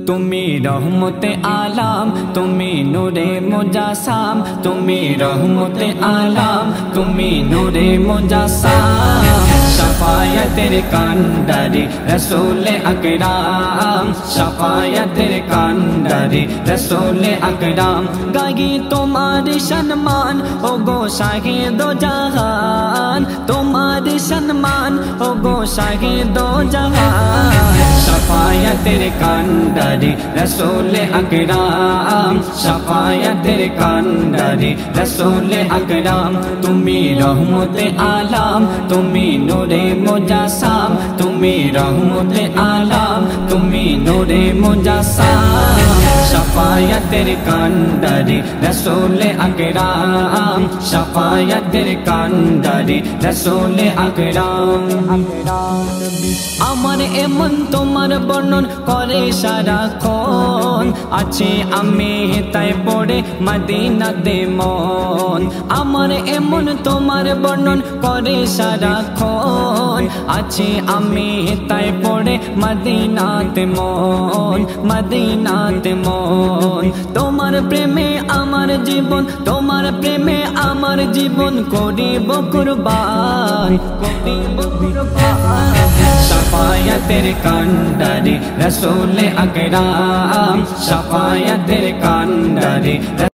তুমি রহমতে আলাম, তুমি নূরে মুজাসাম, তুমি রহমতে আলাম, তুমি নূরে মুজাসাম। শাফায়াতের কান্ডারি রসূল আকরাম, শাফায়াতের কান্ডারি রসূল আকরাম। গাহি তোমার সম্মান ও গো শাহে দো জাহান, তোমার সম্মান ও গো শাহে দো জাহান। শাফায়াতের কান্ডারি রসূল আকরাম, শাফায়াতের কান্ডারি রসূল আকরাম। তুমি রহমতে আলাম, তুমি নূরে মুজাসাম, তুমি রহমতে আলাম, তুমি নূরে মুজাসাম। শাফায়াতের কান্ডারি রসূল আকরাম, শাফায়াতের কান্ডারি রসূল আকরাম। আমার এমন তোমার বর্ণন করে সারাক্ষণ, আছি আমি তাই পড়ে মদিনাতে মন। আমার এমন তোমার বর্ণন করে সারাক্ষণ, আছি আমি তাই পড়ে মদিনাতে মন, মদিনাতে মন। তোমার প্রেমে আমার জীবন, তোমার প্রেমে আমার জীবন করিব কুরবান, করিব কুরবান। শাফায়াতের কান্ডারি রসূল আকরাম, শাফায়াতের কান্ডারি।